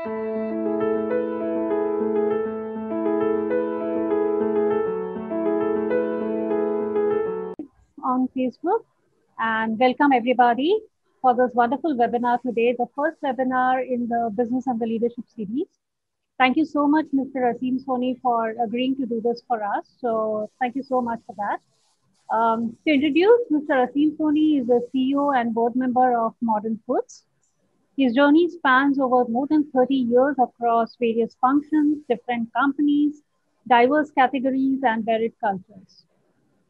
On Facebook, and welcome everybody for this wonderful webinar today, the first webinar in the Business and the Leadership series. Thank you so much, Mr. Aseem Soni, for agreeing to do this for us. So thank you so much for that. To introduce, Mr. Aseem Soni is the CEO and board member of Modern Foods. His journey spans over more than 30 years across various functions, different companies, diverse categories, and varied cultures.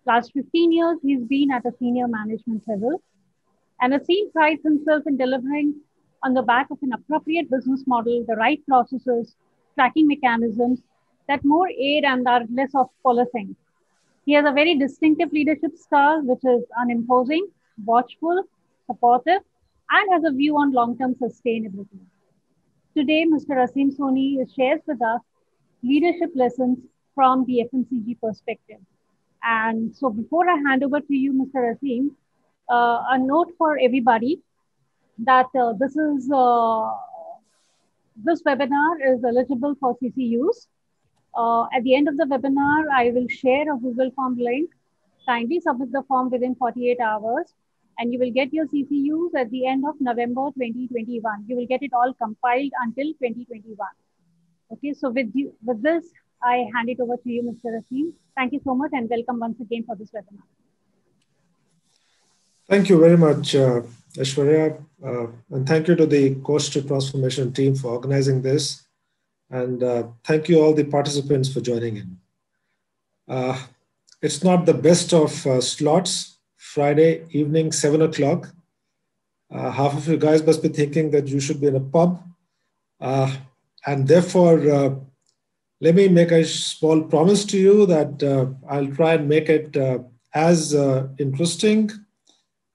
Last 15 years, he's been at a senior management level. And Aseem prides himself in delivering on the back of an appropriate business model, the right processes, tracking mechanisms that more aid and are less of policing. He has a very distinctive leadership style, which is unimposing, watchful, supportive, and has a view on long-term sustainability. Today, Mr. Aseem Soni shares with us leadership lessons from the FMCG perspective. And so before I hand over to you, Mr. Aseem, a note for everybody that this webinar is eligible for CCUs. At the end of the webinar, I will share a Google form link. Kindly submit the form within 48 hours and you will get your CCUs at the end of November 2021. You will get it all compiled until 2021. Okay, so with this, I hand it over to you, Mr. Aseem. Thank you so much and welcome once again for this webinar. Thank you very much, Aishwarya. And thank you to the Course to Transformation team for organizing this. And thank you all the participants for joining in. It's not the best of slots, Friday evening, 7 o'clock. Half of you guys must be thinking that you should be in a pub. And therefore, let me make a small promise to you that I'll try and make it as interesting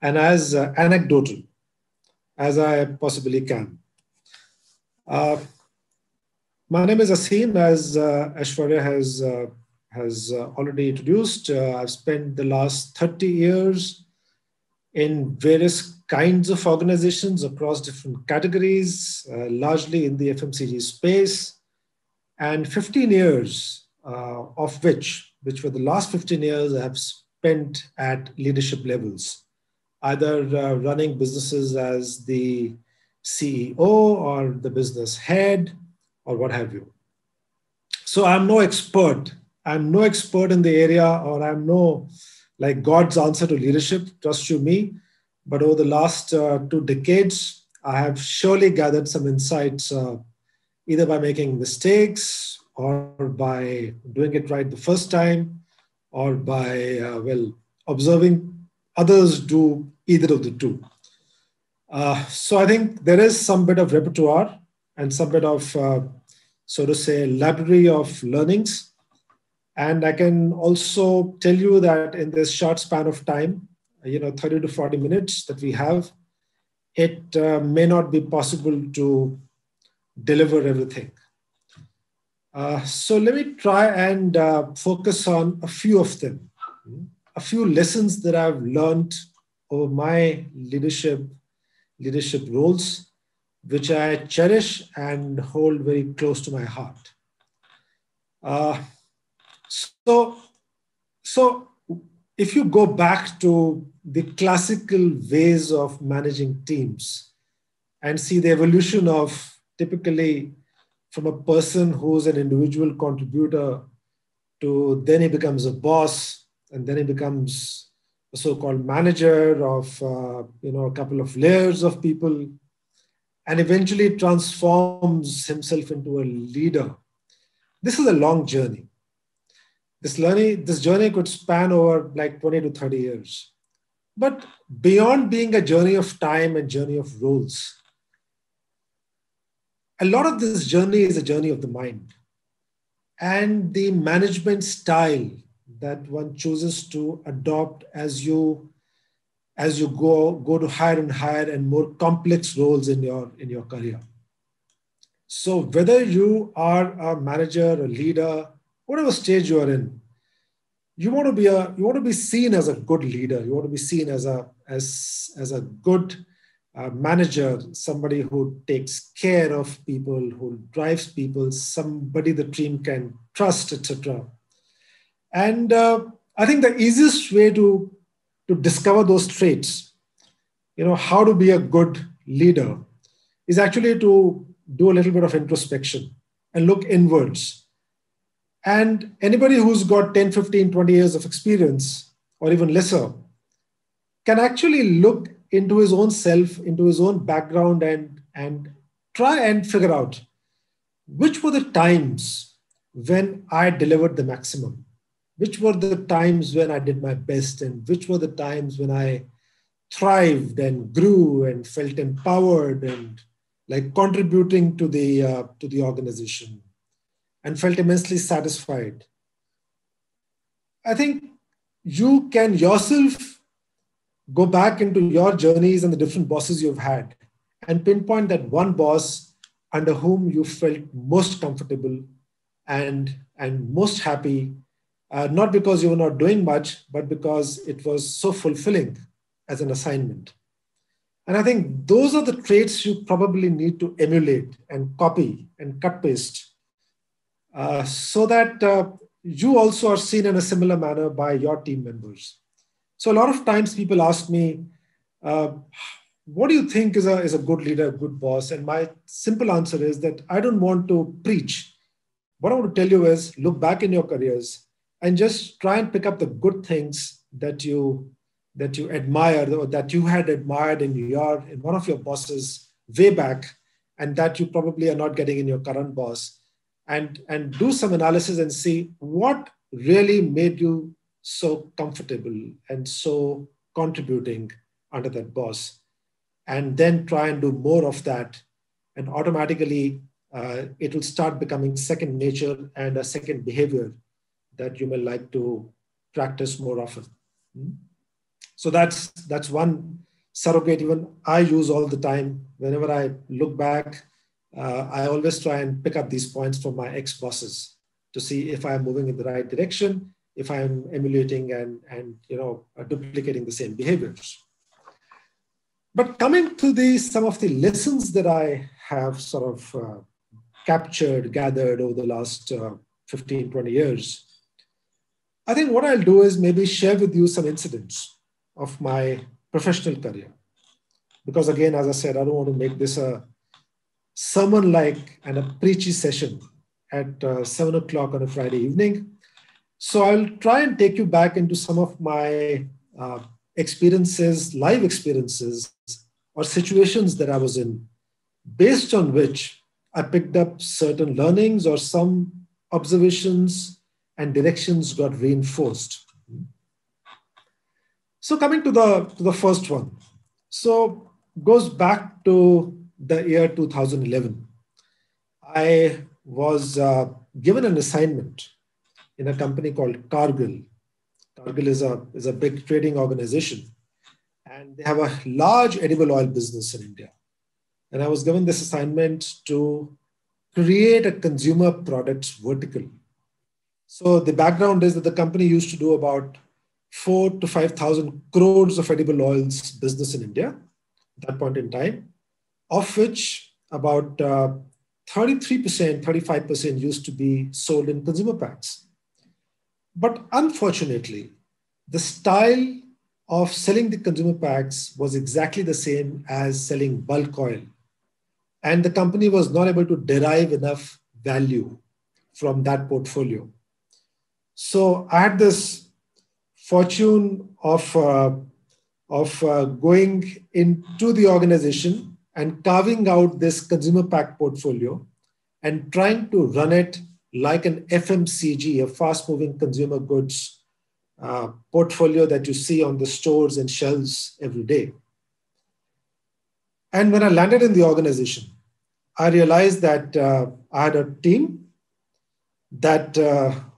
and as anecdotal as I possibly can. My name is Aseem, as Aishwarya has already introduced. I've spent the last 30 years in various kinds of organizations across different categories, largely in the FMCG space. And 15 years of which for the last 15 years, I have spent at leadership levels, either running businesses as the CEO or the business head or what have you. So I'm no expert. I'm no expert in the area, or I'm no like God's answer to leadership, trust you me. But over the last 2 decades, I have surely gathered some insights either by making mistakes or by doing it right the first time, or by, observing others do either of the two. So I think there is some bit of repertoire and some bit of, so to say, library of learnings. And I can also tell you that in this short span of time, 30 to 40 minutes that we have, it may not be possible to deliver everything. So let me try and focus on a few of them, a few lessons that I've learned over my leadership roles, which I cherish and hold very close to my heart. So if you go back to the classical ways of managing teams and see the evolution of typically from a person who's an individual contributor to then he becomes a boss, and then he becomes a so-called manager of a couple of layers of people, and eventually transforms himself into a leader. This is a long journey. This journey could span over like 20 to 30 years. But beyond being a journey of time and journey of roles, a lot of this journey is a journey of the mind and the management style that one chooses to adopt as you go to higher and higher and more complex roles in your career. So whether you are a manager, a leader, whatever stage you are in, you want to be seen as a good leader. You want to be seen as a good a manager, somebody who takes care of people, who drives people, somebody the team can trust, etc. And I think the easiest way to discover those traits, how to be a good leader, is actually to do a little bit of introspection and look inwards. And anybody who's got 10, 15, 20 years of experience, or even lesser, can actually look into his own self, into his own background, and try and figure out which were the times when I delivered the maximum, which were the times when I did my best, and which were the times when I thrived and grew and felt empowered and like contributing to the organization and felt immensely satisfied. I think you can yourself go back into your journeys and the different bosses you've had and pinpoint that one boss under whom you felt most comfortable and most happy, not because you were not doing much, but because it was so fulfilling as an assignment. And I think those are the traits you probably need to emulate and copy and cut paste, so that you also are seen in a similar manner by your team members. So a lot of times people ask me, what do you think is a good leader, a good boss? And my simple answer is that I don't want to preach. What I want to tell you is look back in your careers and just try and pick up the good things that you admire, or that you had admired in one of your bosses way back, and that you probably are not getting in your current boss, and do some analysis and see what really made you so comfortable and so contributing under that boss, and then try and do more of that, and automatically it will start becoming second nature and a second behavior that you may like to practice more often. So that's one surrogate even I use all the time. Whenever I look back, I always try and pick up these points from my ex-bosses to see if I'm moving in the right direction, if I'm emulating and duplicating the same behaviors. But coming to some of the lessons that I have sort of captured, gathered over the last 15, 20 years, I think what I'll do is maybe share with you some incidents of my professional career. Because again, as I said, I don't want to make this a sermon-like and a preachy session at 7 o'clock on a Friday evening. So I'll try and take you back into some of my experiences, live experiences, or situations that I was in, based on which I picked up certain learnings or some observations and directions got reinforced. So coming to the first one, so goes back to the year 2011. I was given an assignment in a company called Cargill. Cargill is a big trading organization, and they have a large edible oil business in India. And I was given this assignment to create a consumer products vertical. So the background is that the company used to do about 4,000 to 5,000 crores of edible oils business in India at that point in time, of which about 33%, 35% used to be sold in consumer packs. But unfortunately, the style of selling the consumer packs was exactly the same as selling bulk oil. And the company was not able to derive enough value from that portfolio. So I had this fortune of going into the organization and carving out this consumer pack portfolio and trying to run it like an FMCG, a fast-moving consumer goods portfolio that you see on the stores and shelves every day. And when I landed in the organization, I realized that I had a team that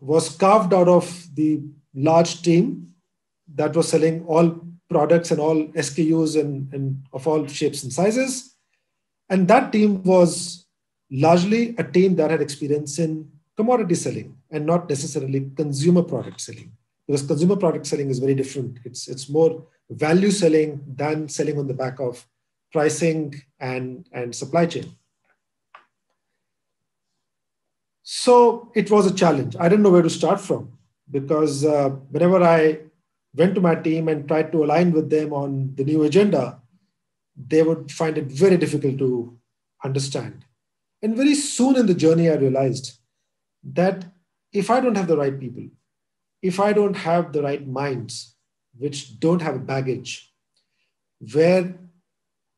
was carved out of the large team that was selling all products and all SKUs and of all shapes and sizes. And that team was largely a team that had experience in commodity selling and not necessarily consumer product selling, because consumer product selling is very different. It's more value selling than selling on the back of pricing, and supply chain. So it was a challenge. I didn't know where to start from because whenever I went to my team and tried to align with them on the new agenda, they would find it very difficult to understand. And very soon in the journey, I realized that if I don't have the right people, if I don't have the right minds, which don't have a baggage, where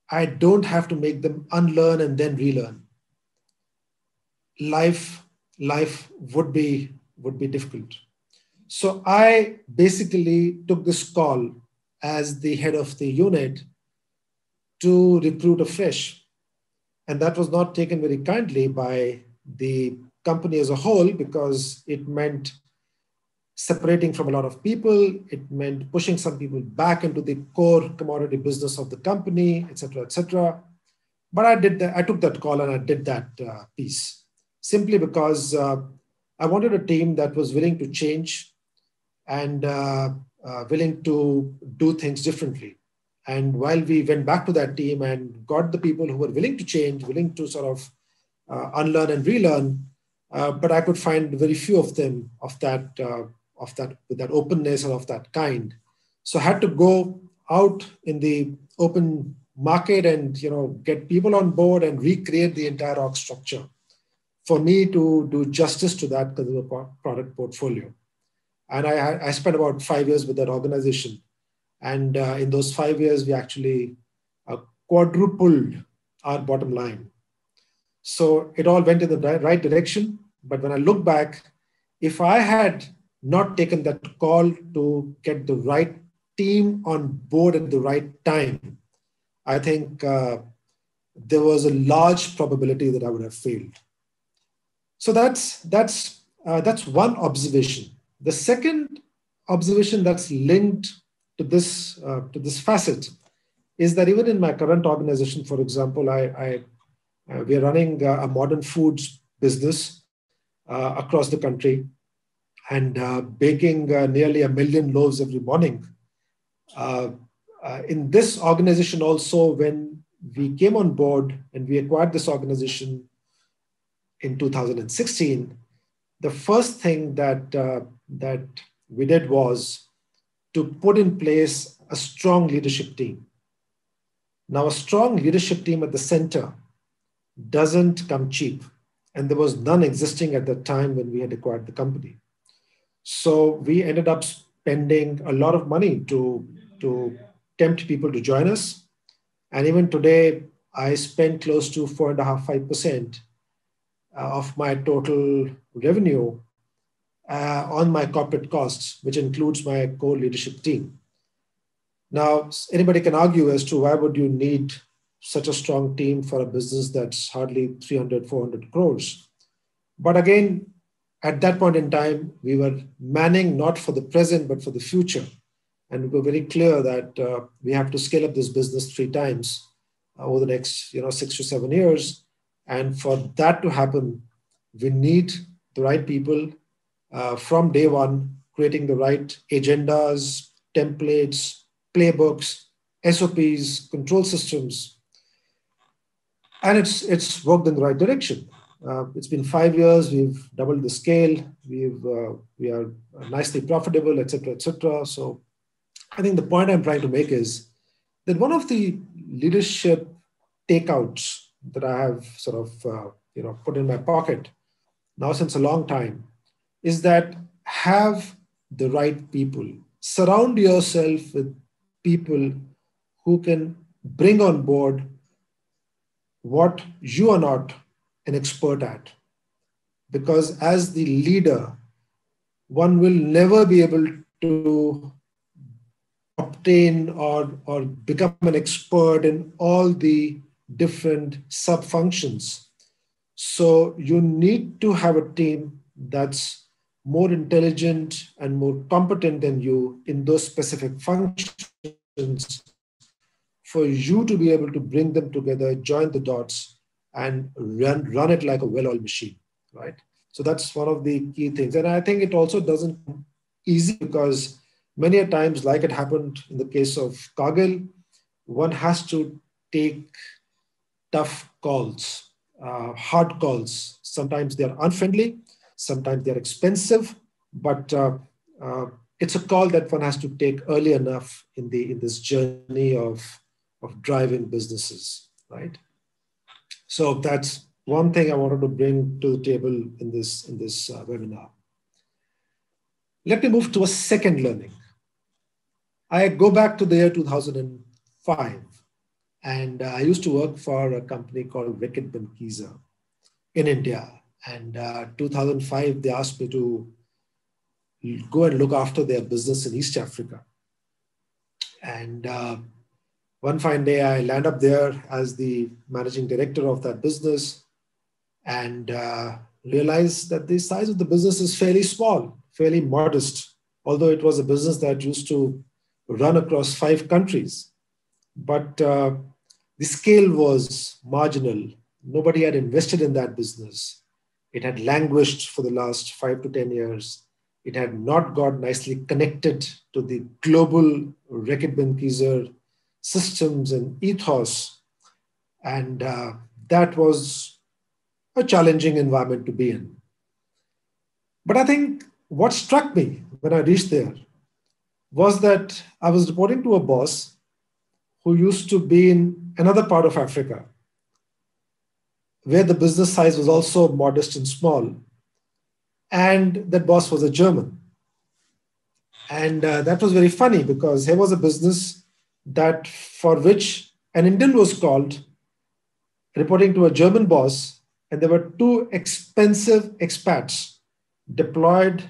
I don't have to make them unlearn and then relearn, life would be difficult. So I basically took this call as the head of the unit to recruit afresh. And that was not taken very kindly by the company as a whole because it meant separating from a lot of people. It meant pushing some people back into the core commodity business of the company, et cetera, et cetera. But I did that. I took that call and I did that piece simply because I wanted a team that was willing to change and willing to do things differently. And while we went back to that team and got the people who were willing to change, willing to sort of unlearn and relearn, but I could find very few of them of that with that openness and of that kind. So I had to go out in the open market and get people on board and recreate the entire org structure for me to do justice to that consumer product portfolio. And I spent about 5 years with that organization. And in those 5 years, we actually quadrupled our bottom line. So it all went in the right direction. But when I look back, if I had not taken that call to get the right team on board at the right time, I think there was a large probability that I would have failed. So that's one observation. The second observation that's linked to this facet is that even in my current organization, for example, we are running a modern foods business across the country and baking nearly 1 million loaves every morning. In this organization also, when we came on board and we acquired this organization in 2016, the first thing that we did was to put in place a strong leadership team. Now, a strong leadership team at the center doesn't come cheap, and there was none existing at the time when we had acquired the company. So we ended up spending a lot of money to tempt people to join us. And even today, I spend close to 4.5%, 5% of my total revenue on my corporate costs, which includes my core leadership team. Now, anybody can argue as to why would you need such a strong team for a business that's hardly 300, 400 crores. But again, at that point in time, we were manning not for the present, but for the future. And we were very clear that we have to scale up this business 3 times over the next 6 to 7 years. And for that to happen, we need the right people from day one, creating the right agendas, templates, playbooks, SOPs, control systems. And it's worked in the right direction. It's been 5 years. We've doubled the scale. We are nicely profitable, et cetera, et cetera. So I think the point I'm trying to make is that one of the leadership takeouts that I have sort of put in my pocket now since a long time is that have the right people. Surround yourself with people who can bring on board what you are not an expert at. Because as the leader, one will never be able to obtain or become an expert in all the different sub-functions. So you need to have a team that's more intelligent and more competent than you in those specific functions for you to be able to bring them together, join the dots, and run it like a well-oiled machine, right? So that's one of the key things. And I think it also doesn't come easy because many a times, like it happened in the case of Cargill, one has to take tough calls, hard calls. Sometimes they are unfriendly, sometimes they are expensive, but uh, it's a call that one has to take early enough in this journey of driving businesses, right? So that's one thing I wanted to bring to the table in this webinar. Let me move to a second learning. I go back to the year 2005, and I used to work for a company called Reckitt Benckiser in India. And 2005, they asked me to go and look after their business in East Africa. And one fine day, I land up there as the managing director of that business, and realize that the size of the business is fairly small, fairly modest, although it was a business that used to run across 5 countries. But the scale was marginal. Nobody had invested in that business. It had languished for the last 5 to 10 years. It had not got nicely connected to the global Reckitt Benckiser systems and ethos. And that was a challenging environment to be in. But I think what struck me when I reached there was that I was reporting to a boss who used to be in another part of Africa, where the business size was also modest and small. And that boss was a German. And that was very funny because here was a business that for which an Indian was called, reporting to a German boss, and there were 2 expensive expats deployed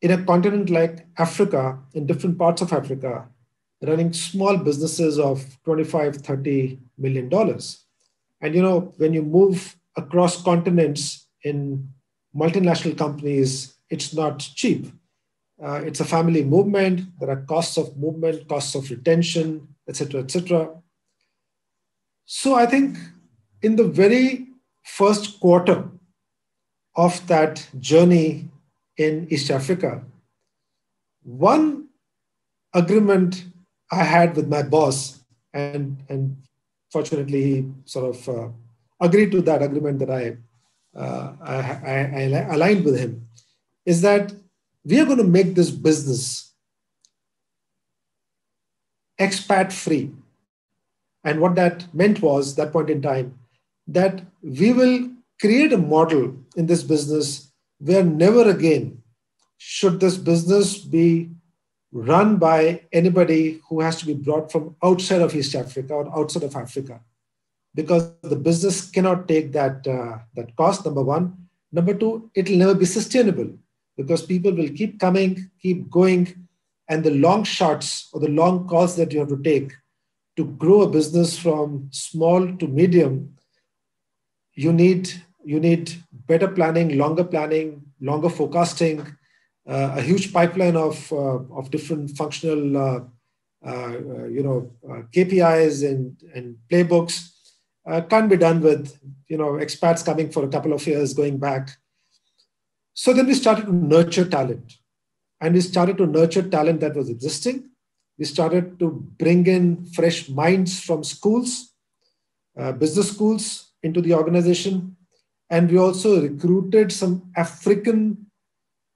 in a continent like Africa, in different parts of Africa, running small businesses of $25, $30 million. And when you move across continents in multinational companies, it's not cheap. It's a family movement. There are costs of movement, costs of retention, etc., etc. So I think in the very first quarter of that journey in East Africa, one agreement I had with my boss, and fortunately he sort of agreed to that agreement that I aligned with him, is that we are going to make this business expat free. And what that meant was, that point in time, that we will create a model in this business where never again should this business be run by anybody who has to be brought from outside of East Africa or outside of Africa, because the business cannot take that cost, number one. Number two, it will never be sustainable because people will keep coming, keep going, and the long shots or the long calls that you have to take to grow a business from small to medium, you need better planning, longer forecasting, a huge pipeline of different functional KPIs and playbooks. Can't be done with expats coming for a couple of years going back. So then we started to nurture talent, and we started to nurture talent that was existing. We started to bring in fresh minds from schools, business schools into the organization. And we also recruited some African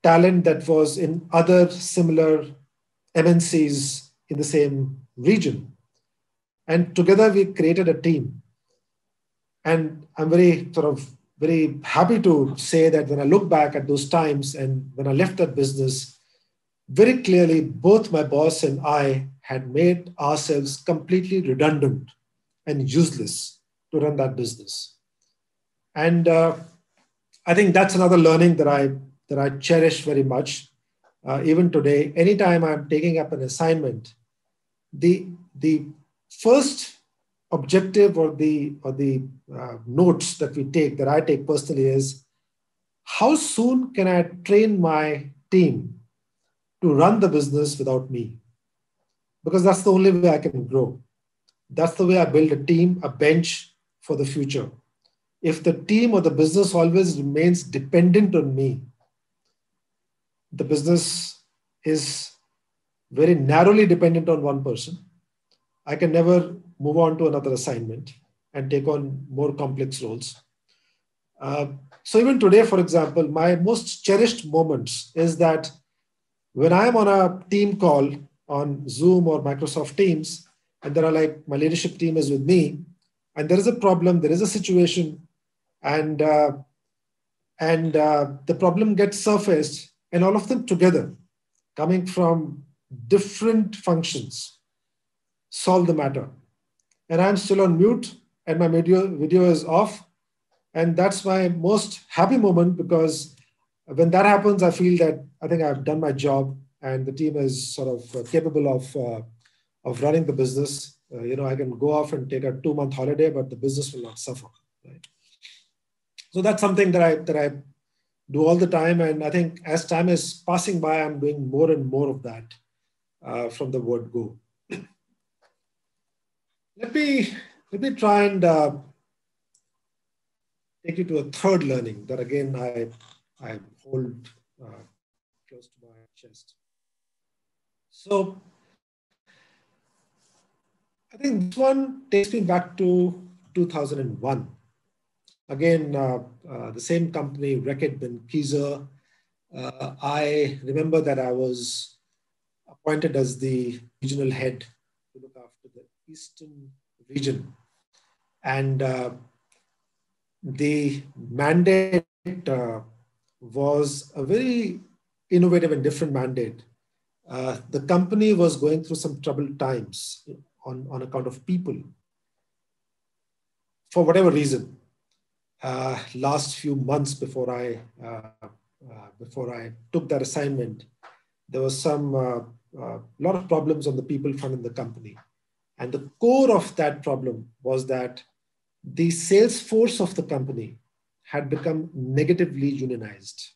talent that was in other similar MNCs in the same region. And together we created a team. And I'm very happy to say that when I look back at those times and when I left that business, very clearly, both my boss and I had made ourselves completely redundant and useless to run that business. And I think that's another learning that I cherish very much. Even today, anytime I'm taking up an assignment, the first objective or the notes that I take personally is, how soon can I train my team to run the business without me? Because that's the only way I can grow. That's the way I build a team, a bench for the future. If the team or the business always remains dependent on me, the business is very narrowly dependent on one person. I can never move on to another assignment and take on more complex roles. So even today, for example, my most cherished moments is that when I'm on a team call on Zoom or Microsoft Teams, and there are like my leadership team is with me, and there is a problem, there is a situation, and the problem gets surfaced, and all of them together, coming from different functions, solve the matter. And I'm still on mute, and my video is off, and that's my most happy moment, because when that happens, I feel that I think I've done my job, and the team is sort of capable of running the business. I can go off and take a 2-month holiday, but the business will not suffer. Right? So that's something that I do all the time, and I think as time is passing by, I'm doing more and more of that from the word go. Let me try and take you to a third learning that again I hold close to my chest. So I think this one takes me back to 2001. Again, the same company, Reckitt Benckiser. I remember that I was appointed as the regional head to look after the Eastern region. And the mandate was a very innovative and different mandate. The company was going through some troubled times on account of people, for whatever reason. Last few months before I took that assignment, there was some lot of problems on the people front in the company. And the core of that problem was that the sales force of the company had become negatively unionized.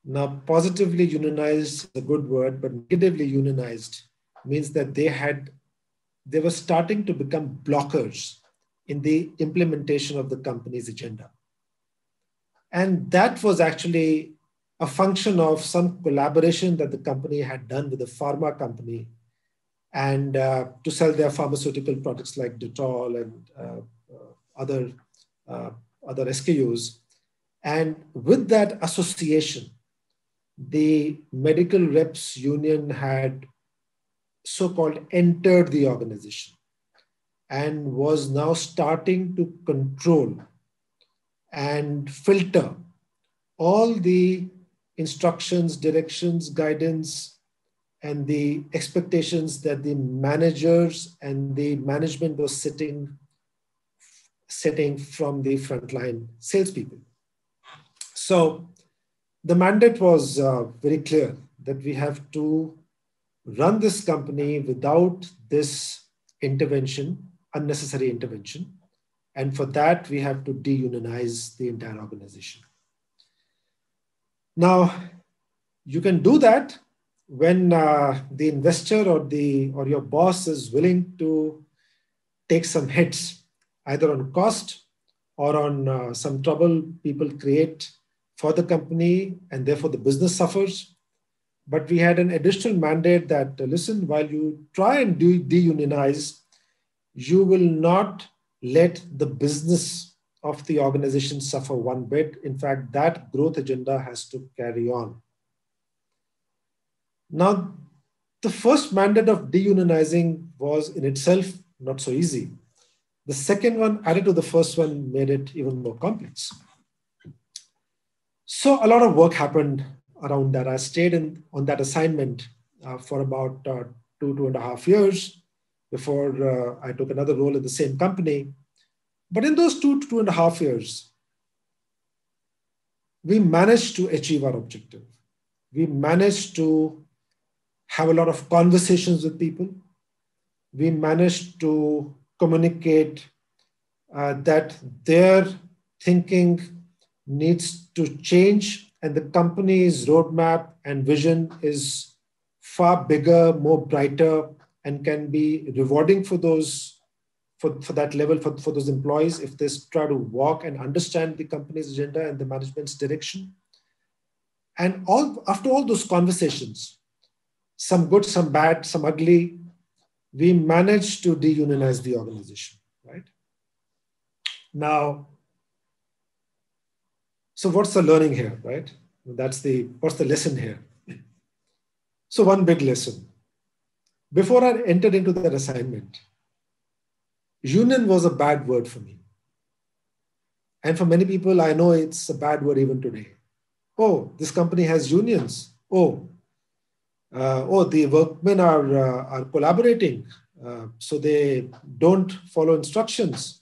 Now, positively unionized is a good word, but negatively unionized means that they were starting to become blockers in the implementation of the company's agenda. And that was actually a function of some collaboration that the company had done with a pharma company, and to sell their pharmaceutical products like Dettol and other SKUs. And with that association, the medical reps union had so-called entered the organization and was now starting to control and filter all the instructions, directions, guidance, and the expectations that the managers and the management was setting from the frontline salespeople. So the mandate was very clear that we have to run this company without this intervention, unnecessary intervention. And for that, we have to de-unionize the entire organization. Now, you can do that when the investor or your boss is willing to take some hits, either on cost or on some trouble people create for the company, and therefore the business suffers. But we had an additional mandate that, listen, while you try and de-unionize, you will not let the business of the organization suffer one bit. In fact, that growth agenda has to carry on. Now, the first mandate of de-unionizing was in itself not so easy. The second one, added to the first one, made it even more complex. So a lot of work happened around that. I stayed on that assignment for about 2.5 years before I took another role in the same company. But in those 2.5 years, we managed to achieve our objective. We managed to have a lot of conversations with people. We managed to communicate that their thinking needs to change, and the company's roadmap and vision is far bigger, more brighter, and can be rewarding for those for that level for those employees if they try to walk and understand the company's agenda and the management's direction. And after all those conversations, some good, some bad, some ugly, we managed to de-unionize the organization, right? Now, so what's the learning here, right? What's the lesson here? So one big lesson. Before I entered into that assignment, union was a bad word for me. And for many people, I know it's a bad word even today. Oh, this company has unions. Oh, the workmen are collaborating, so they don't follow instructions.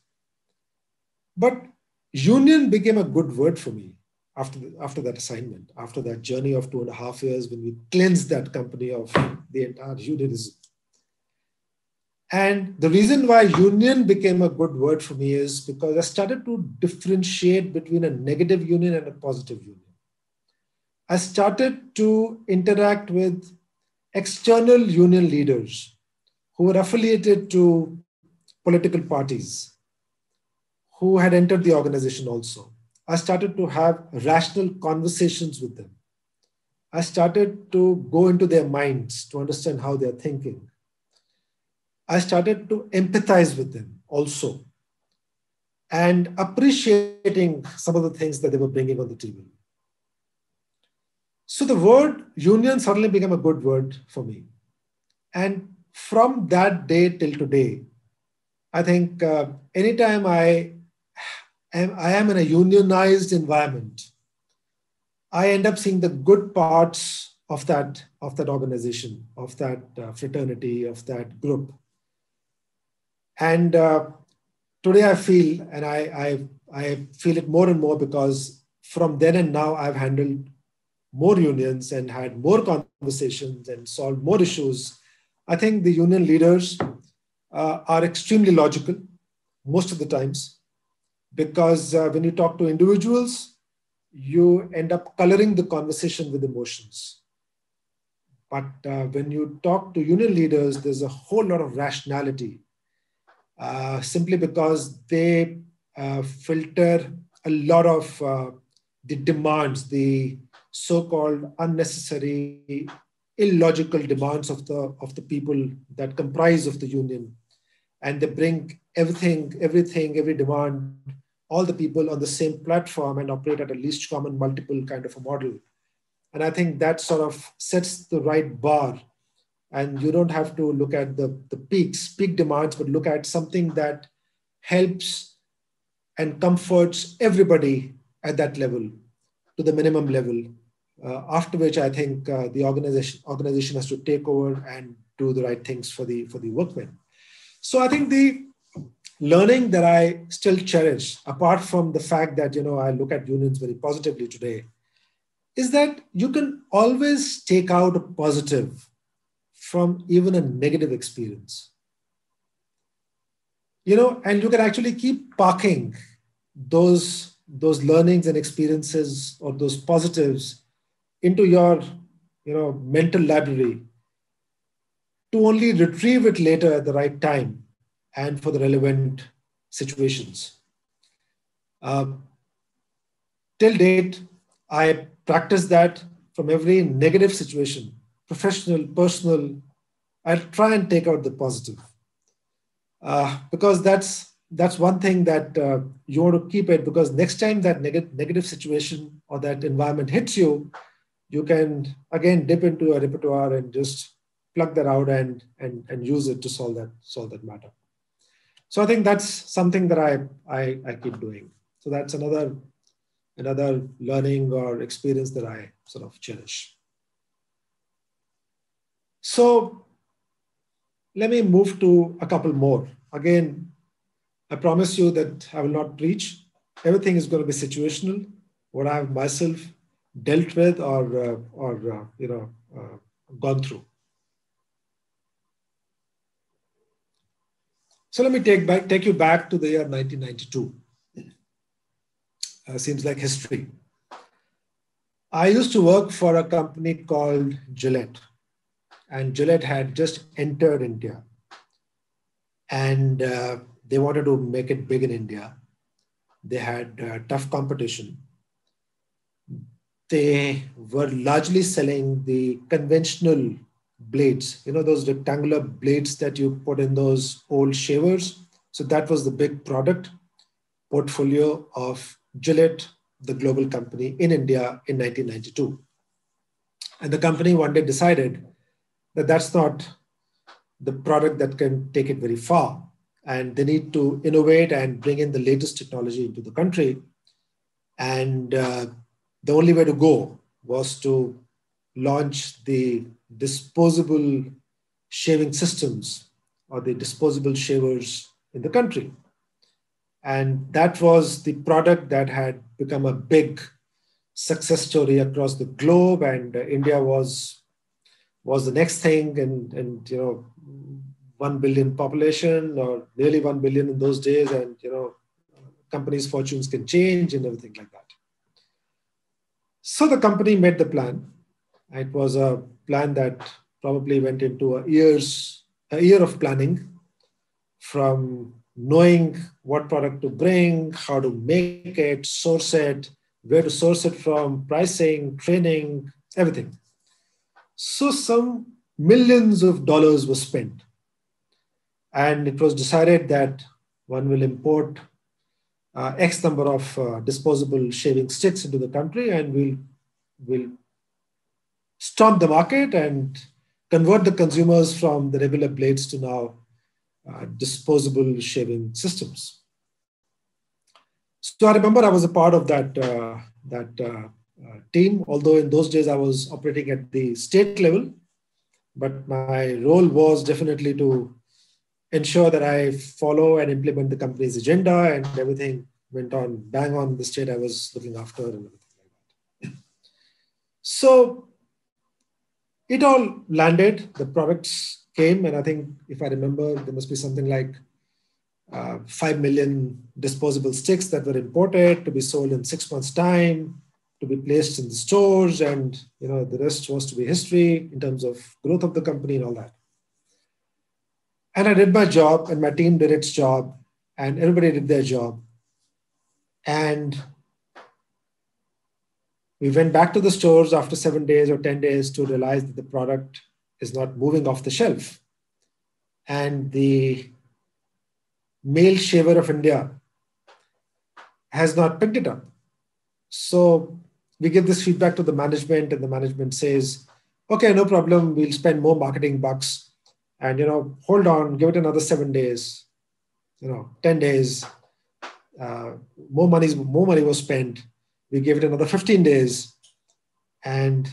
But union became a good word for me after that assignment, after that journey of 2.5 years when we cleansed that company of the entire unionism. And the reason why union became a good word for me is because I started to differentiate between a negative union and a positive union. I started to interact with external union leaders who were affiliated to political parties, who had entered the organization also. I started to have rational conversations with them. I started to go into their minds to understand how they're thinking. I started to empathize with them also and appreciating some of the things that they were bringing on the table. So the word union suddenly became a good word for me. And from that day till today, I think anytime I am in a unionized environment, I end up seeing the good parts of that organization, of that fraternity, of that group. And today I feel, and I feel it more and more because from then and now I've handled more unions and had more conversations and solved more issues. I think the union leaders are extremely logical most of the times because when you talk to individuals, you end up coloring the conversation with emotions. But when you talk to union leaders, there's a whole lot of rationality simply because they filter a lot of the demands, the so-called unnecessary, illogical demands of the people that comprise of the union, and they bring every demand, all the people on the same platform and operate at a least common multiple kind of a model. And I think that sort of sets the right bar. And you don't have to look at the peak demands, but look at something that helps and comforts everybody at that level to the minimum level. After which I think the organization has to take over and do the right things for the workmen. So I think the learning that I still cherish, apart from the fact that I look at unions very positively today, is that you can always take out a positive from even a negative experience. And you can actually keep parking those learnings and experiences or those positives into your mental library to only retrieve it later at the right time and for the relevant situations. Till date, I practice that from every negative situation, professional, personal. I try and take out the positive because that's one thing that you want to keep it, because next time that negative situation or that environment hits you, you can again dip into a repertoire and just plug that out and use it to solve that matter. So I think that's something that I keep doing. So that's another learning or experience that I sort of cherish. So let me move to a couple more. Again, I promise you that I will not preach. Everything is going to be situational. What I have myself dealt with or gone through. So let me take you back to the year 1992. Seems like history. I used to work for a company called Gillette, and Gillette had just entered India, and they wanted to make it big in India. They had tough competition. They were largely selling the conventional blades, those rectangular blades that you put in those old shavers. So that was the big product portfolio of Gillette, the global company in India in 1992. And the company one day decided that that's not the product that can take it very far. And they need to innovate and bring in the latest technology into the country. And the only way to go was to launch the disposable shaving systems or the disposable shavers in the country. And that was the product that had become a big success story across the globe. And India was the next thing. And 1 billion population or nearly 1 billion in those days. And, companies' fortunes can change and everything like that. So the company made the plan. It was a plan that probably went into a year of planning, from knowing what product to bring, how to make it, source it, where to source it from, pricing, training, everything. So some millions of dollars were spent. And it was decided that one will import X number of disposable shaving sticks into the country, and we'll stomp the market and convert the consumers from the regular blades to now disposable shaving systems. So I remember I was a part of that team, although in those days I was operating at the state level, but my role was definitely to ensure that I follow and implement the company's agenda, and everything went on bang on the state I was looking after and everything like that. So it all landed, the products came, and I think if I remember, there must be something like 5 million disposable sticks that were imported to be sold in 6 months' time, to be placed in the stores, and the rest was to be history in terms of growth of the company and all that. And I did my job, and my team did its job, and everybody did their job. And we went back to the stores after 7 days or 10 days to realize that the product is not moving off the shelf. And the male shaver of India has not picked it up. So we give this feedback to the management, and the management says, okay, no problem, we'll spend more marketing bucks. And, hold on, give it another 7 days, 10 days, more money was spent. We gave it another 15 days. And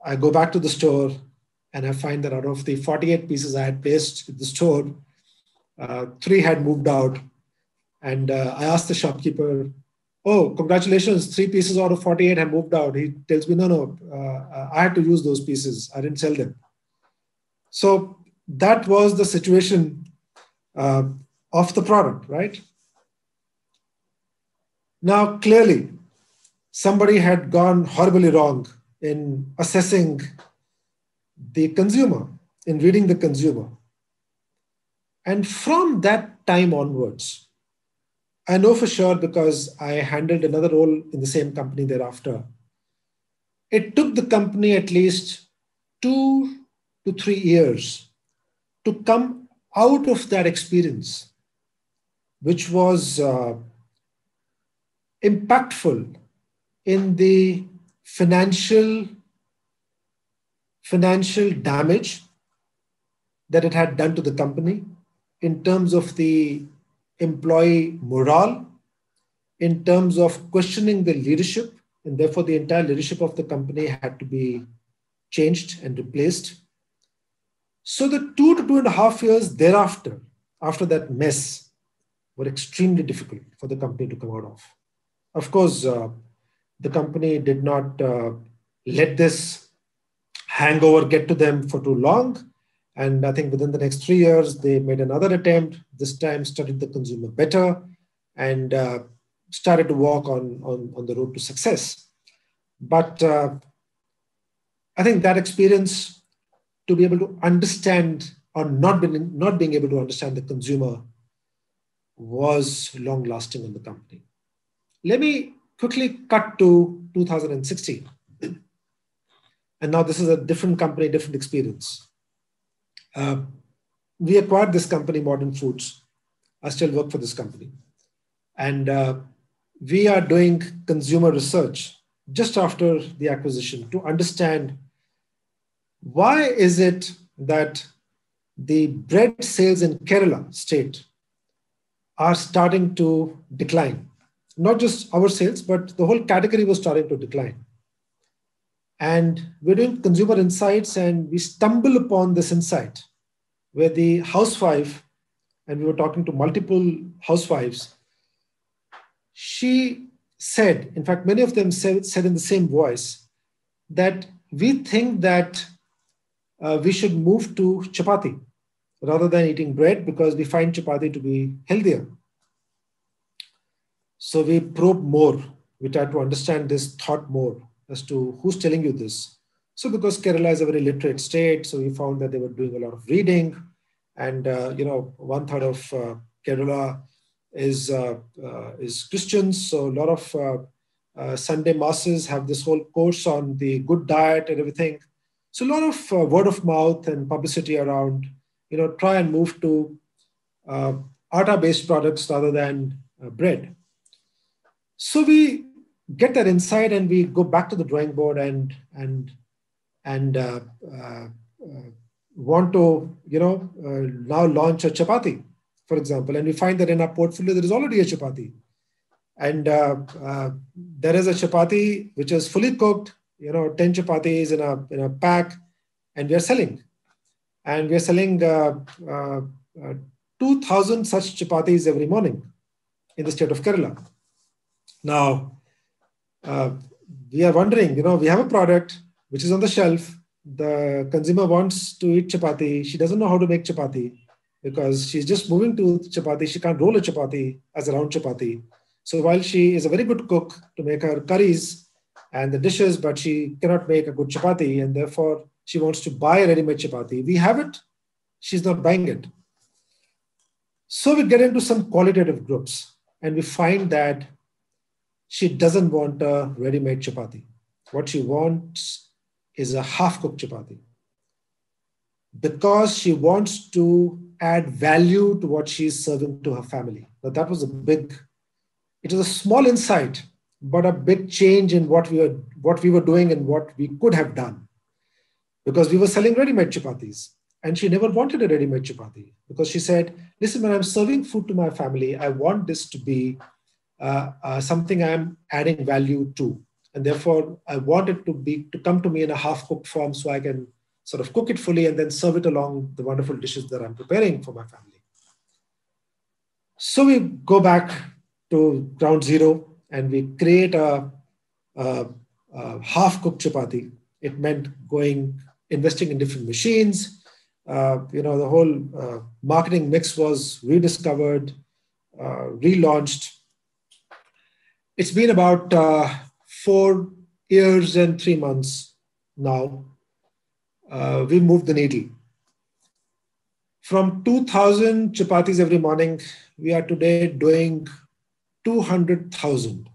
I go back to the store, and I find that out of the 48 pieces I had placed at the store, 3 had moved out. And I asked the shopkeeper, oh, congratulations, 3 pieces out of 48 have moved out. He tells me, no, I had to use those pieces. I didn't sell them. So that was the situation of the product, right? Now, clearly, somebody had gone horribly wrong in assessing the consumer, in reading the consumer. And from that time onwards, I know for sure because I handled another role in the same company thereafter. It took the company at least 2 to 3 years to come out of that experience, which was impactful in the financial damage that it had done to the company, in terms of the employee morale, in terms of questioning the leadership, and therefore the entire leadership of the company had to be changed and replaced. So the 2 to 2.5 years thereafter, after that mess, were extremely difficult for the company to come out of. Of course, the company did not let this hangover get to them for too long. And I think within the next 3 years, they made another attempt, this time studied the consumer better, and started to walk on the road to success. But I think that experience, to be able to understand or not being able to understand the consumer, was long lasting in the company. Let me quickly cut to 2016. And now this is a different company, different experience. Uh, we acquired this company, Modern Foods. I still work for this company. And we are doing consumer research just after the acquisition to understand why is it that the bread sales in Kerala state are starting to decline. Not just our sales, but the whole category was starting to decline. And we're doing consumer insights, and we stumble upon this insight where the housewife, and we were talking to multiple housewives, she said, in fact, many of them said in the same voice, that we think that we should move to chapati rather than eating bread because we find chapati to be healthier. So we probe more. We try to understand this thought more as to who's telling you this. So because Kerala is a very literate state, so we found that they were doing a lot of reading, and 1/3 of Kerala is Christians. So a lot of Sunday masses have this whole course on the good diet and everything. So a lot of word of mouth and publicity around, try and move to atta-based products rather than bread. So we get that insight, and we go back to the drawing board and want to now launch a chapati, for example. And we find that in our portfolio there is already a chapati, and there is a chapati which is fully cooked. 10 chapatis in a pack, and we are selling. And we are selling 2,000 such chapatis every morning in the state of Kerala. Now, we are wondering, we have a product which is on the shelf. The consumer wants to eat chapati. She doesn't know how to make chapati because she's just moving to chapati. She can't roll a chapati as a round chapati. So while she is a very good cook to make her curries and the dishes, but she cannot make a good chapati, and therefore she wants to buy a ready-made chapati. We have it. She's not buying it. So we get into some qualitative groups, and we find that she doesn't want a ready-made chapati. What she wants is a half-cooked chapati because she wants to add value to what she's serving to her family. Now that was it was a small insight, but a big change in what we were doing and what we could have done, because we were selling ready-made chapatis. And she never wanted a ready-made chapati because she said, listen, when I'm serving food to my family, I want this to be something I'm adding value to. And therefore, I want it to come to me in a half-cooked form so I can sort of cook it fully and then serve it along the wonderful dishes that I'm preparing for my family. So we go back to ground zero and we create a half-cooked chapati. It meant investing in different machines. The whole marketing mix was rediscovered, relaunched. It's been about 4 years and 3 months now. We moved the needle. From 2,000 chapatis every morning, we are today doing 200,000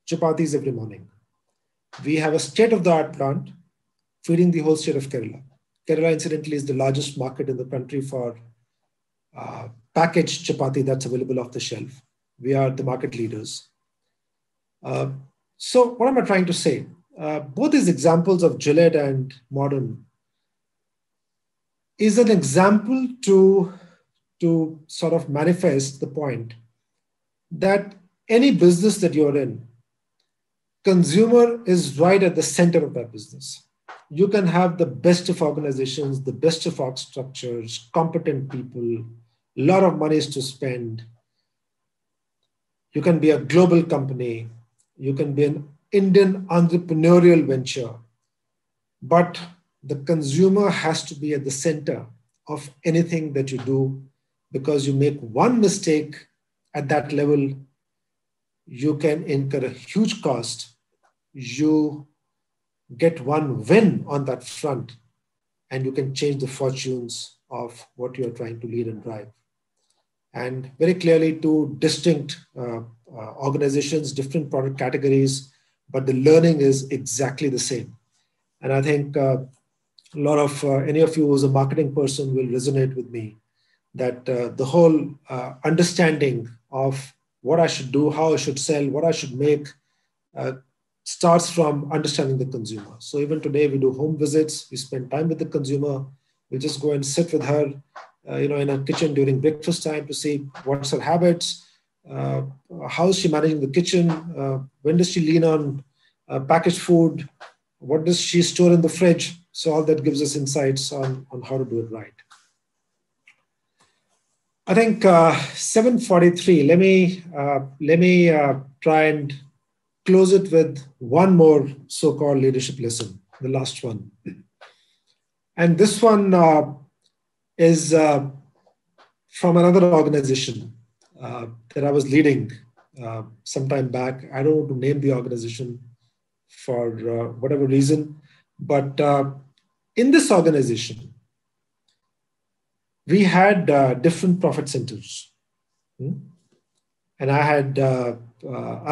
chapatis every morning. We have a state-of-the-art plant feeding the whole state of Kerala. Kerala, incidentally, is the largest market in the country for packaged chapati that's available off the shelf. We are the market leaders. So what am I trying to say? Both these examples of Gillette and Modern is an example to sort of manifest the point that any business that you're in, consumer is right at the center of that business. You can have the best of organizations, the best of org structures, competent people, a lot of money to spend. You can be a global company. You can be an Indian entrepreneurial venture. But the consumer has to be at the center of anything that you do, because you make one mistake at that level, you can incur a huge cost. You get one win on that front, and you can change the fortunes of what you're trying to lead and drive. And very clearly, two distinct organizations, different product categories, but the learning is exactly the same. And I think a lot of any of you who's a marketing person will resonate with me that the whole understanding of what I should do, how I should sell, what I should make, uh, starts from understanding the consumer. So even today, we do home visits. We spend time with the consumer. We just go and sit with her, in her kitchen during breakfast time to see what's her habits, uh, how is she managing the kitchen, when does she lean on packaged food, what does she store in the fridge. So all that gives us insights on how to do it right. I think 7:43. Let me try and close it with one more so-called leadership lesson, the last one. And this one is from another organization that I was leading some time back. I don't want to name the organization for whatever reason, but in this organization, we had different profit centers. Hmm? And I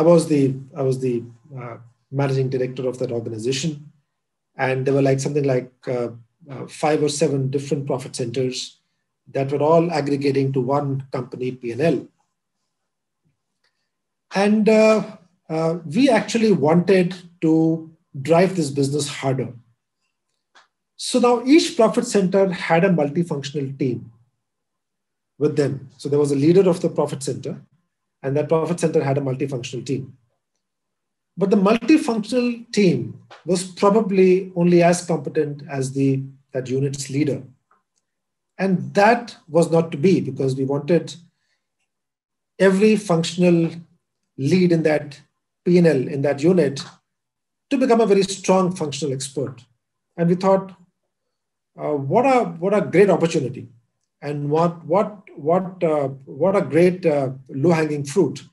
was the managing director of that organization, and there were like something like 5 or 7 different profit centers that were all aggregating to one company P&L. And we actually wanted to drive this business harder. So now each profit center had a multifunctional team with them. So there was a leader of the profit center, and that profit center had a multifunctional team. But the multifunctional team was probably only as competent as that unit's leader. And that was not to be, because we wanted every functional lead in that P&L, in that unit, to become a very strong functional expert. And we thought, what a great opportunity, and what a great low-hanging fruit.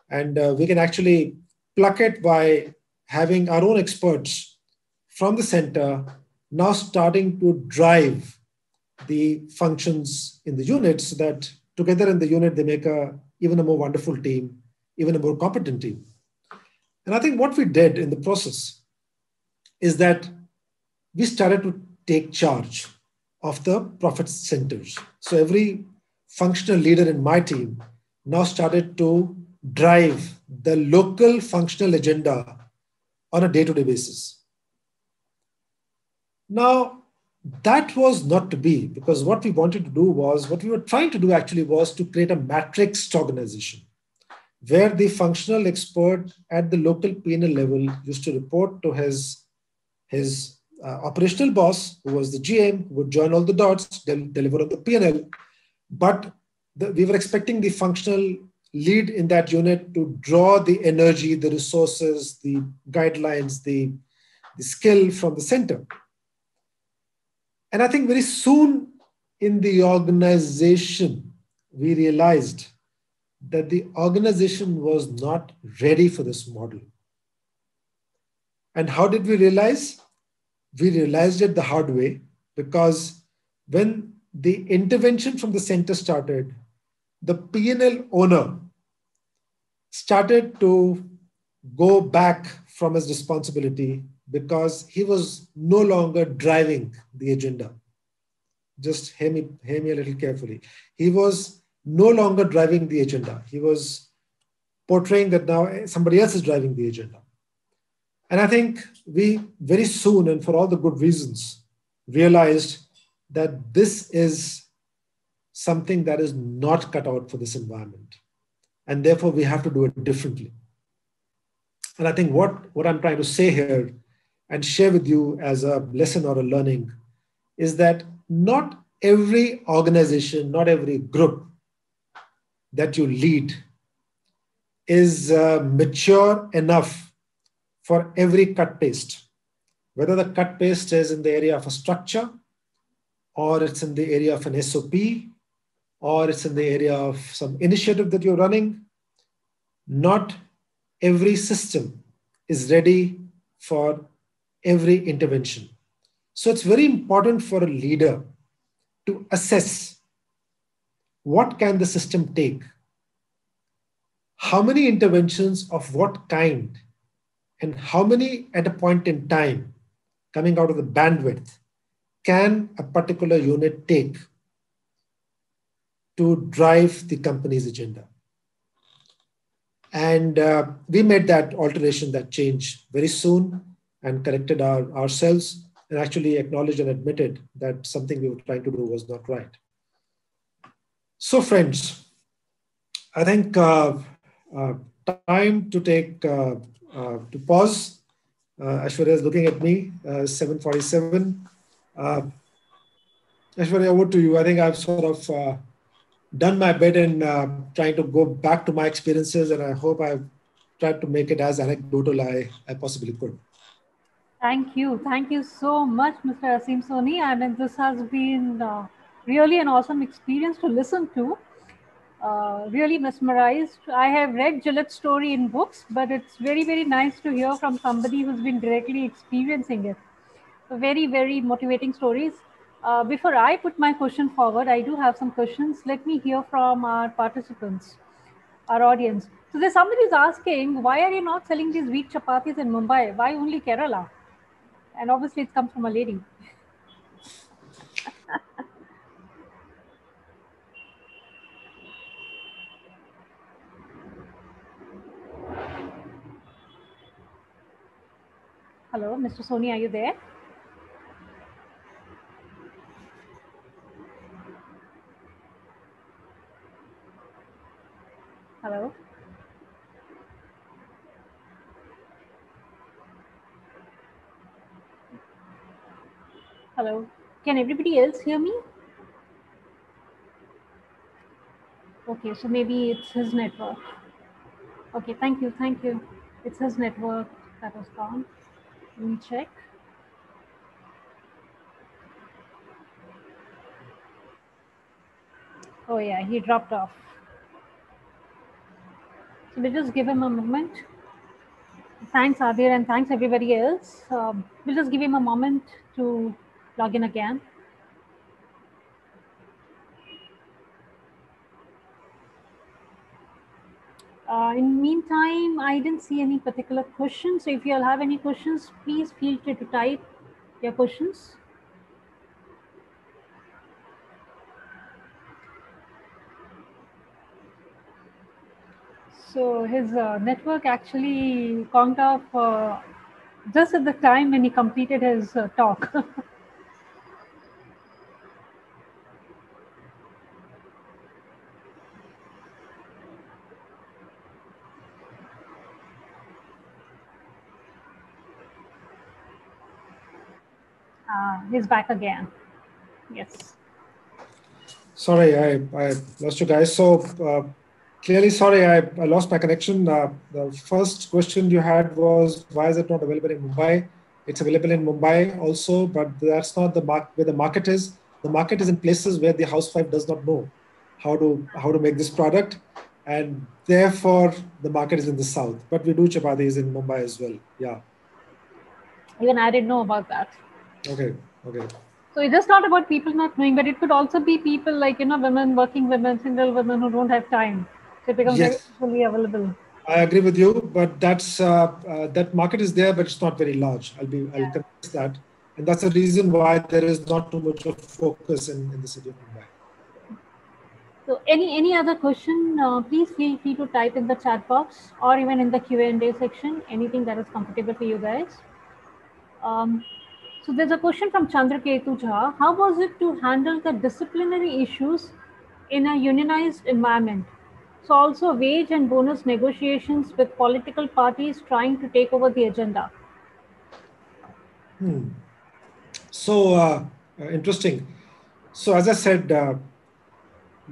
And we can actually pluck it by having our own experts from the center now starting to drive the functions in the unit, so that together in the unit they make even a more wonderful team, even a more competent team. And I think what we did in the process is that we started to take charge of the profit centers. So every functional leader in my team now started to drive the local functional agenda on a day-to-day basis. Now, that was not to be, because what we wanted to do was, what we were trying to do actually was to create a matrixed organization where the functional expert at the local P&L level used to report to his operational boss, who was the GM, who would join all the dots, deliver on the P&L. But we were expecting the functional lead in that unit to draw the energy, the resources, the guidelines, the skill from the center. And I think very soon in the organization, we realized that the organization was not ready for this model. And how did we realize? We realized it the hard way, because when the intervention from the center started, the P&L owner started to go back from his responsibility, because he was no longer driving the agenda. Just hear me a little carefully. He was no longer driving the agenda. He was portraying that now somebody else is driving the agenda. And I think we very soon, and for all the good reasons, realized that this is something that is not cut out for this environment. And therefore, we have to do it differently. And I think what I'm trying to say here and share with you as a lesson or a learning is that not every organization, not every group that you lead is mature enough for every cut paste. Whether the cut paste is in the area of a structure, or it's in the area of an SOP, or it's in the area of some initiative that you're running, not every system is ready for every intervention. So it's very important for a leader to assess what can the system take, how many interventions of what kind, and how many at a point in time coming out of the bandwidth can a particular unit take to drive the company's agenda? And we made that alteration, that change very soon, and corrected ourselves, and actually acknowledged and admitted that something we were trying to do was not right. So friends, I think time to take, to pause. Aishwarya is looking at me, 7:47. Aishwarya, over to you. I think I've sort of done my bit in trying to go back to my experiences, and I hope I've tried to make it as anecdotal I possibly could. Thank you. Thank you so much, Mr. Aseem Soni. I mean, this has been really an awesome experience to listen to. Really mesmerized. I have read Gillette's story in books, but it's very, very nice to hear from somebody who's been directly experiencing it. So very, very motivating stories. Before I put my question forward, I do have some questions. Let me hear from our participants, our audience. So there's somebody who's asking, why are you not selling these wheat chapatis in Mumbai? Why only Kerala? And obviously it comes from a lady. Hello, Mr. Soni, are you there? Hello? Hello? Can everybody else hear me? Okay, so maybe it's his network. Okay, thank you, thank you. It's his network that was gone. Let me check. Oh yeah, he dropped off. So we'll just give him a moment. Thanks, Adir, and thanks everybody else. We'll just give him a moment to log in again. In meantime, I didn't see any particular questions. So if you all have any questions, please feel free to type your questions. So his network actually conked off just at the time when he completed his talk. He's back again. Yes. Sorry, I lost you guys. So clearly, sorry, I lost my connection. The first question you had was, why is it not available in Mumbai? It's available in Mumbai also, but that's not the where the market is. The market is in places where the housewife does not know how to make this product, and therefore the market is in the south. But we do chapatis in Mumbai as well. Yeah. Even I didn't know about that. Okay. Okay. So it's just not about people not knowing, but it could also be people like, women, working women, single women who don't have time. So it becomes very Yes. easily available. I agree with you, but that's that market is there, but it's not very large. I'll confess that, and that's the reason why there is not too much of focus in the city of Mumbai. So any other question, please feel free to type in the chat box or even in the Q&A section, anything that is comfortable for you guys. So there's a question from Chandraketu Jha. How was it to handle the disciplinary issues in a unionized environment? So also wage and bonus negotiations with political parties trying to take over the agenda. So interesting. So as I said,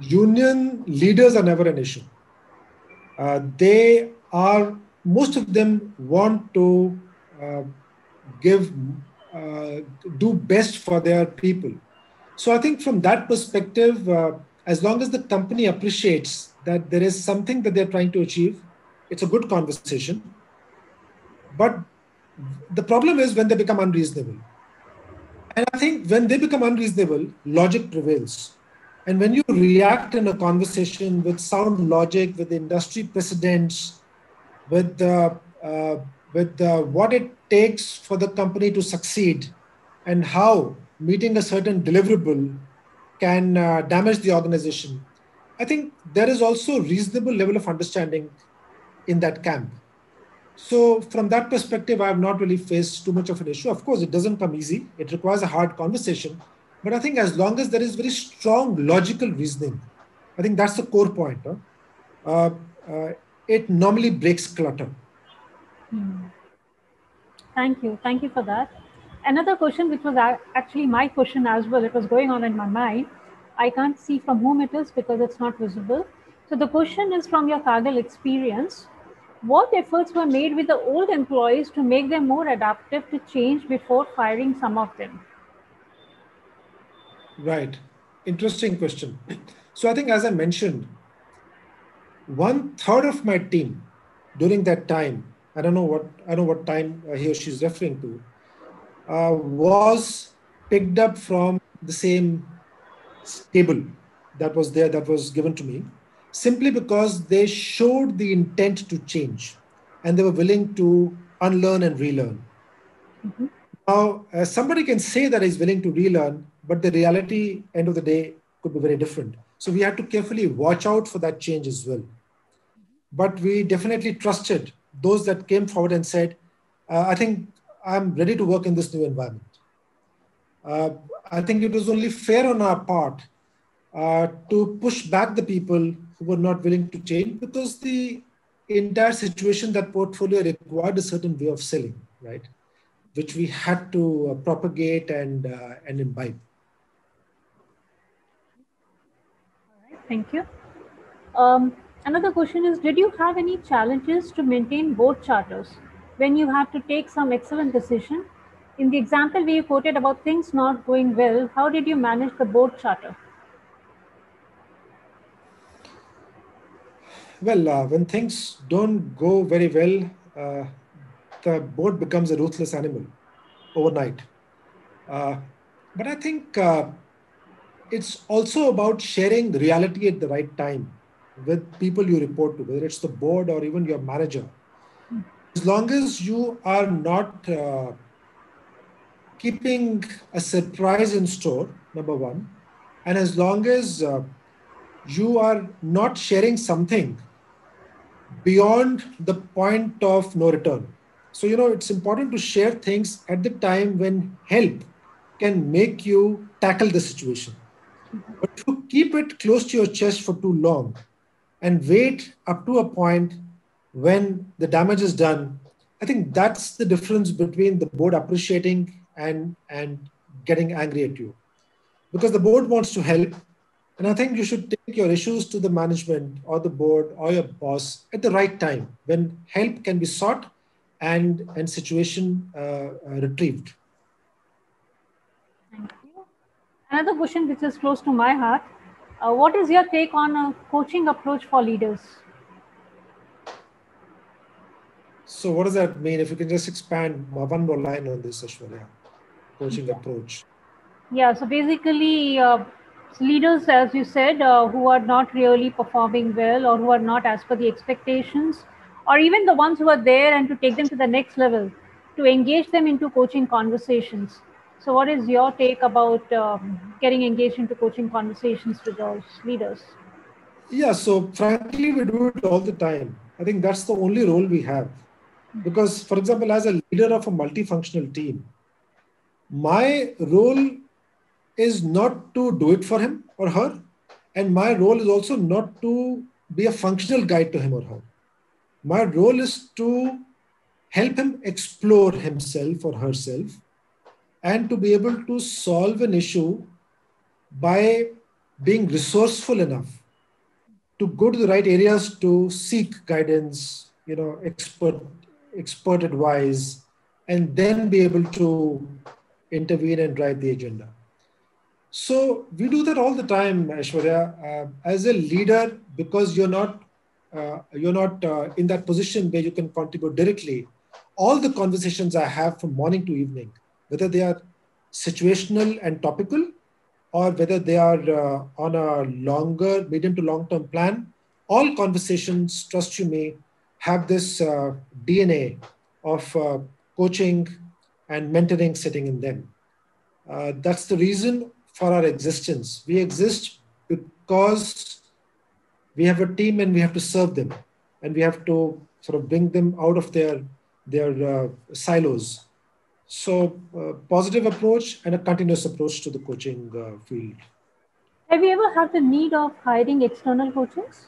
union leaders are never an issue. They are, most of them want to give, do best for their people. So I think from that perspective, as long as the company appreciates that there is something that they're trying to achieve, it's a good conversation. But the problem is when they become unreasonable. And I think when they become unreasonable, logic prevails. And when you react in a conversation with sound logic, with industry precedents, with with what it takes for the company to succeed and how meeting a certain deliverable can damage the organization. I think there is also a reasonable level of understanding in that camp. So, from that perspective, I have not really faced too much of an issue. Of course, it doesn't come easy, it requires a hard conversation. But I think as long as there is very strong logical reasoning, I think that's the core point. Huh? Uh, uh, it normally breaks clutter. Hmm. Thank you. Thank you for that. Another question, which was actually my question as well, it was going on in my mind. I can't see from whom it is because it's not visible. So the question is from your Kaggle experience. What efforts were made with the old employees to make them more adaptive to change before firing some of them? Right. Interesting question. So, I think, as I mentioned, one third of my team during that time, I don't know what time he or she is referring to, was picked up from the same table that was there, that was given to me, simply because they showed the intent to change and they were willing to unlearn and relearn. Mhm. Now, somebody can say that he's willing to relearn, but the reality, end of the day, could be very different. So we had to carefully watch out for that change as well. But we definitely trusted those that came forward and said, I think I'm ready to work in this new environment. Uh, I think it was only fair on our part to push back the people who were not willing to change, because the entire situation, that portfolio required a certain way of selling, right? Which we had to propagate and imbibe. Thank you. Um, Another question is, did you have any challenges to maintain board charters when you have to take some excellent decision? In the example where you quoted about things not going well, how did you manage the board charter? Well, when things don't go very well, the board becomes a ruthless animal overnight. Uh, but I think it's also about sharing the reality at the right time with people you report to, whether it's the board or even your manager. As long as you are not keeping a surprise in store, number one, and as long as you are not sharing something beyond the point of no return. So, it's important to share things at the time when help can make you tackle the situation. But if you keep it close to your chest for too long and wait up to a point when the damage is done, I think that's the difference between the board appreciating and getting angry at you. Because the board wants to help, and I think you should take your issues to the management or the board or your boss at the right time when help can be sought and situation retrieved. Thank you. Another question which is close to my heart. What is your take on a coaching approach for leaders? So, what does that mean? If you can just expand one more line on this, Ashwarya, coaching approach. Yeah, so basically, leaders, as you said, who are not really performing well or who are not as per the expectations, or even the ones who are there and to take them to the next level, to engage them into coaching conversations. So, what is your take about getting engaged into coaching conversations with those leaders? Yeah, so frankly, we do it all the time. I think that's the only role we have. Because, for example, as a leader of a multifunctional team, my role is not to do it for him or her. And my role is also not to be a functional guide to him or her. My role is to help him explore himself or herself and to be able to solve an issue by being resourceful enough to go to the right areas to seek guidance, expert advice, and then be able to intervene and drive the agenda. So we do that all the time, Aishwarya. As a leader, because you're not in that position where you can contribute directly. All the conversations I have from morning to evening, whether they are situational and topical, or whether they are on a longer, medium to long term plan, all conversations, trust you me, have this DNA of coaching and mentoring sitting in them. That's the reason for our existence. We exist because we have a team and we have to serve them, and we have to sort of bring them out of their silos. So, positive approach and a continuous approach to the coaching field. Have you ever had the need of hiring external coaches?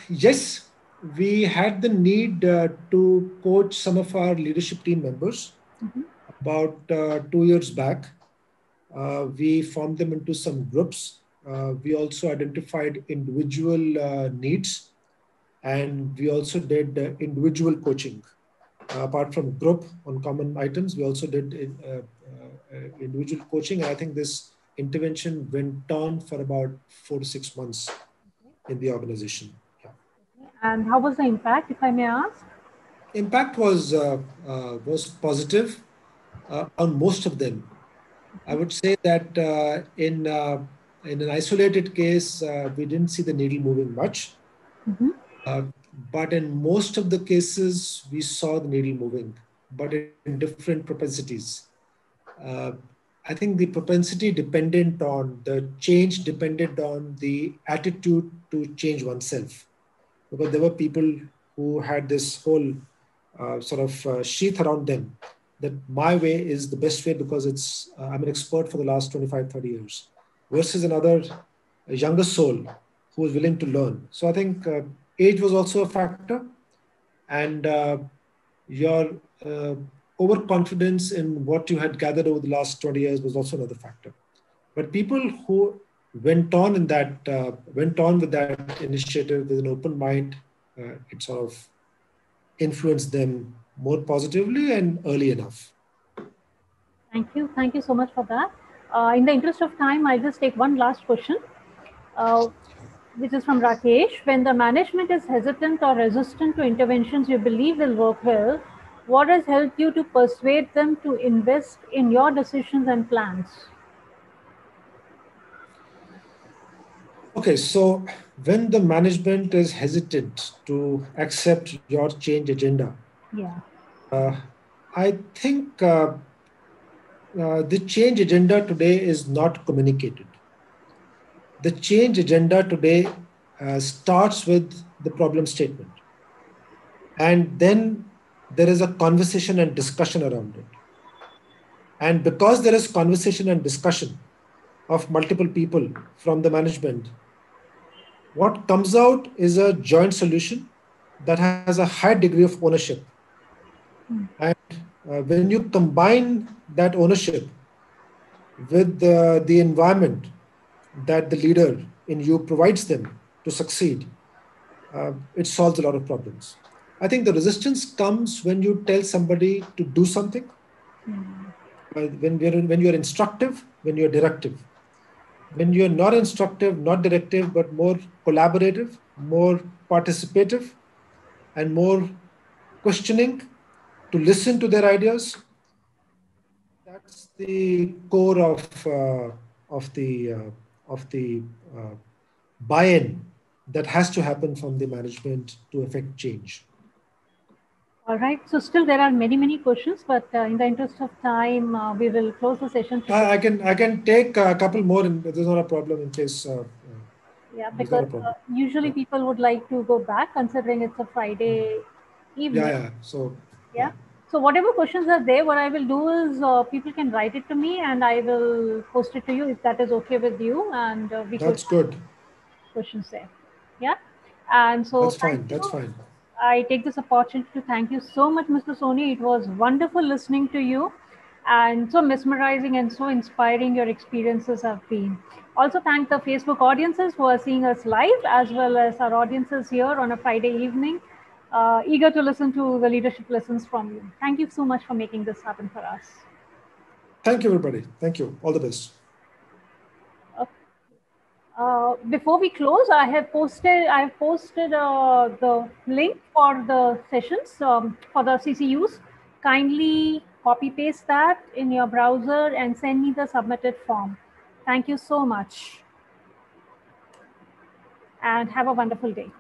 Yes, we had the need to coach some of our leadership team members Mhm. about 2 years back. We formed them into some groups. We also identified individual needs, and we also did individual coaching. Apart from group on common items, we also did individual coaching. I think this intervention went on for about 4 to 6 months in the organization. Yeah. And how was the impact, if I may ask? Impact was positive on most of them. I would say that in an isolated case, we didn't see the needle moving much, Mhm. uh, but in most of the cases, we saw the needle moving, but in different propensities. Uh, I think the propensity dependent on the change depended on the attitude to change oneself, because there were people who had this whole sort of sheath around them that my way is the best way because I'm an expert for the last 25, 30 years, versus another a younger soul who was willing to learn. So I think age was also a factor, and your uh, overconfidence in what you had gathered over the last 20 years was also another factor. But people who went on with that initiative with an open mind, it sort of influenced them more positively and early enough. Thank you. Thank you so much for that. In the interest of time, I'll just take one last question, uh, which is from Rakesh. When the management is hesitant or resistant to interventions you believe will work well, what has helped you to persuade them to invest in your decisions and plans? Okay, so when the management is hesitant to accept your change agenda, Yeah. uh, I think the change agenda today is not communicated. The change agenda today starts with the problem statement, and then there is a conversation and discussion around it. And because there is conversation and discussion of multiple people from the management, what comes out is a joint solution that has a high degree of ownership. Mm. And when you combine that ownership with the environment that the leader in you provides them to succeed, it solves a lot of problems. I think the resistance comes when you tell somebody to do something, when you're instructive, when you're directive. When you're not instructive, not directive, but more collaborative, more participative, and more questioning to listen to their ideas, that's the core of the buy-in that has to happen from the management to affect change. All right. So still there are many, many questions, but in the interest of time, we will close the session today. I can take a couple more, and there's not a problem in case Yeah, there's not because a problem. usually Yeah, people would like to go back considering it's a Friday yeah, evening. yeah. So Yeah. yeah, So whatever questions are there, what I will do is people can write it to me and I will post it to you if that is okay with you, and we could that's good. questions there. Yeah. And so That's thank fine. you. That's fine. I take this opportunity to thank you so much, Mr. Soni. It was wonderful listening to you and so mesmerizing and so inspiring your experiences have been. Also, thank the Facebook audiences who are seeing us live as well as our audiences here on a Friday evening, eager to listen to the leadership lessons from you. Thank you so much for making this happen for us. Thank you, everybody. Thank you. All the best. Uh, before we close, I have posted the link for the sessions for the CCUs. Kindly copy paste that in your browser and send me the submitted form. Thank you so much and have a wonderful day.